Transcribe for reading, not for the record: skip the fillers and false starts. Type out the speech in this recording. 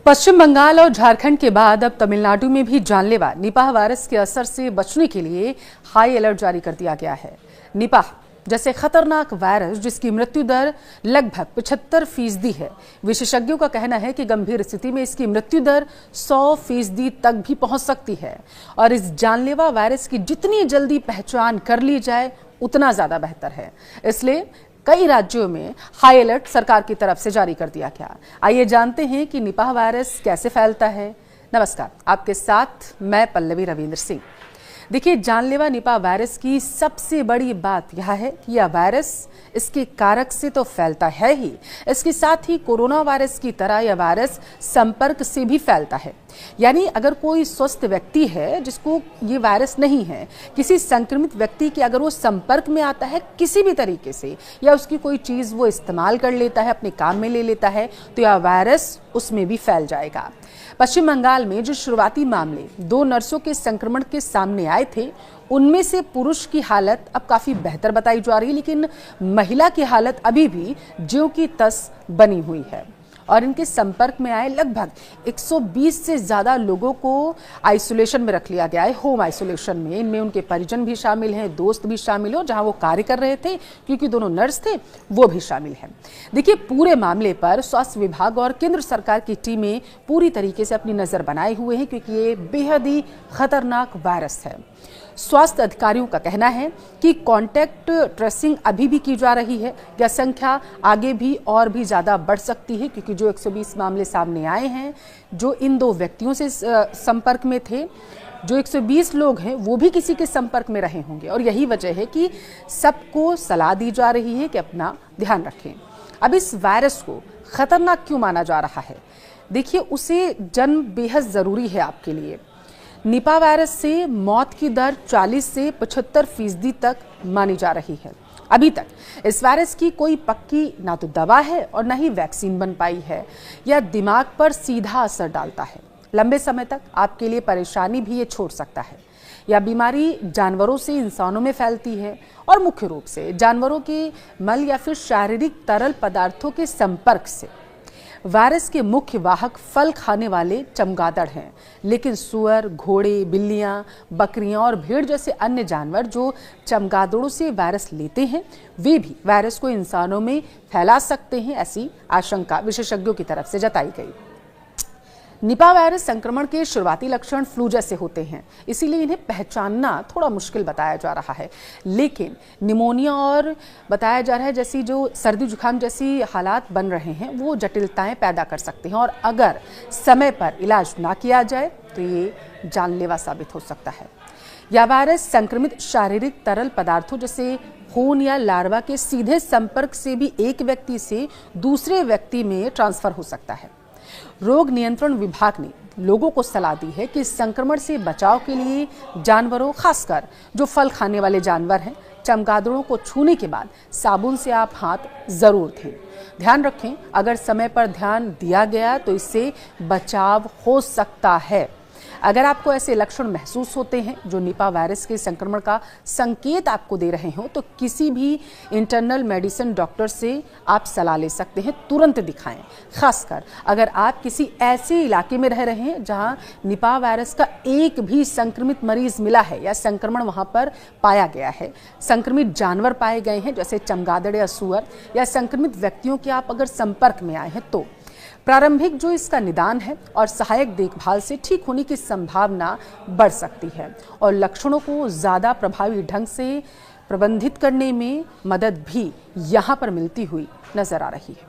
पश्चिम बंगाल और झारखंड के बाद अब तमिलनाडु में भी जानलेवा निपाह वायरस के असर से बचने के लिए हाई अलर्ट जारी कर दिया गया है। निपाह जैसे खतरनाक वायरस जिसकी मृत्यु दर लगभग 75% है। विशेषज्ञों का कहना है कि गंभीर स्थिति में इसकी मृत्यु दर 100% तक भी पहुंच सकती है और इस जानलेवा वायरस की जितनी जल्दी पहचान कर ली जाए उतना ज्यादा बेहतर है। इसलिए कई राज्यों में हाई अलर्ट सरकार की तरफ से जारी कर दिया गया। आइए जानते हैं कि निपाह वायरस कैसे फैलता है। नमस्कार, आपके साथ मैं पल्लवी रविंद्र सिंह। देखिए, जानलेवा निपाह वायरस की सबसे बड़ी बात यह है कि यह वायरस इसके कारक से तो फैलता है ही, इसके साथ ही कोरोना वायरस की तरह यह वायरस संपर्क से भी फैलता है। यानी अगर कोई स्वस्थ व्यक्ति है जिसको ये वायरस नहीं है, किसी संक्रमित व्यक्ति के अगर वो संपर्क में आता है किसी भी तरीके से या उसकी कोई चीज वो इस्तेमाल कर लेता है, अपने काम में ले लेता है, तो यह वायरस उसमें भी फैल जाएगा। पश्चिम बंगाल में जो शुरुआती मामले 2 नर्सों के संक्रमण के सामने आए थे, उनमें से पुरुष की हालत अब काफी बेहतर बताई जा रही है, लेकिन महिला की हालत अभी भी ज्यों की तस बनी हुई है और इनके संपर्क में आए लगभग 120 से ज्यादा लोगों को आइसोलेशन में रख लिया गया है, होम आइसोलेशन में। इनमें उनके परिजन भी शामिल हैं, दोस्त भी शामिल हैं, जहां वो कार्य कर रहे थे क्योंकि दोनों नर्स थे वो भी शामिल हैं। देखिए, पूरे मामले पर स्वास्थ्य विभाग और केंद्र सरकार की टीमें पूरी तरीके से अपनी नजर बनाए हुए हैं क्योंकि ये बेहद ही खतरनाक वायरस है। स्वास्थ्य अधिकारियों का कहना है कि कांटेक्ट ट्रेसिंग अभी भी की जा रही है। यह संख्या आगे भी और भी ज्यादा बढ़ सकती है क्योंकि जो 120 मामले सामने आए हैं, जो इन 2 व्यक्तियों से संपर्क में थे, जो 120 लोग हैं वो भी किसी के संपर्क में रहे होंगे और यही वजह है कि सबको सलाह दी जा रही है कि अपना ध्यान रखें। अब इस वायरस को खतरनाक क्यों माना जा रहा है? देखिए, उसे जन्म बेहद जरूरी है आपके लिए। निपाह वायरस से मौत की दर 40 से 75% तक मानी जा रही है। अभी तक इस वायरस की कोई पक्की ना तो दवा है और ना ही वैक्सीन बन पाई है। यह दिमाग पर सीधा असर डालता है, लंबे समय तक आपके लिए परेशानी भी ये छोड़ सकता है। यह बीमारी जानवरों से इंसानों में फैलती है और मुख्य रूप से जानवरों के मल या फिर शारीरिक तरल पदार्थों के संपर्क से। वायरस के मुख्य वाहक फल खाने वाले चमगादड़ हैं, लेकिन सुअर, घोड़े, बिल्लियां, बकरियां और भेड़ जैसे अन्य जानवर जो चमगादड़ों से वायरस लेते हैं, वे भी वायरस को इंसानों में फैला सकते हैं, ऐसी आशंका विशेषज्ञों की तरफ से जताई गई। निपाह वायरस संक्रमण के शुरुआती लक्षण फ्लू जैसे होते हैं, इसीलिए इन्हें पहचानना थोड़ा मुश्किल बताया जा रहा है। लेकिन निमोनिया और बताया जा रहा है जैसी जो सर्दी जुकाम जैसी हालात बन रहे हैं वो जटिलताएं पैदा कर सकते हैं और अगर समय पर इलाज ना किया जाए तो ये जानलेवा साबित हो सकता है। यह वायरस संक्रमित शारीरिक तरल पदार्थों जैसे खून या लार्वा के सीधे संपर्क से भी एक व्यक्ति से दूसरे व्यक्ति में ट्रांसफर हो सकता है। रोग नियंत्रण विभाग ने लोगों को सलाह दी है कि संक्रमण से बचाव के लिए जानवरों, खासकर जो फल खाने वाले जानवर हैं, चमगादड़ों को छूने के बाद साबुन से आप हाथ जरूर धोएं। ध्यान रखें, अगर समय पर ध्यान दिया गया तो इससे बचाव हो सकता है। अगर आपको ऐसे लक्षण महसूस होते हैं जो निपाह वायरस के संक्रमण का संकेत आपको दे रहे हो, तो किसी भी इंटरनल मेडिसिन डॉक्टर से आप सलाह ले सकते हैं, तुरंत दिखाएं। खासकर अगर आप किसी ऐसे इलाके में रह रहे हैं जहां निपाह वायरस का एक भी संक्रमित मरीज मिला है या संक्रमण वहां पर पाया गया है, संक्रमित जानवर पाए गए हैं जैसे चमगादड़ या सुअर, या संक्रमित व्यक्तियों के आप अगर संपर्क में आए हैं, तो प्रारंभिक जो इसका निदान है और सहायक देखभाल से ठीक होने की संभावना बढ़ सकती है और लक्षणों को ज्यादा प्रभावी ढंग से प्रबंधित करने में मदद भी यहां पर मिलती हुई नजर आ रही है।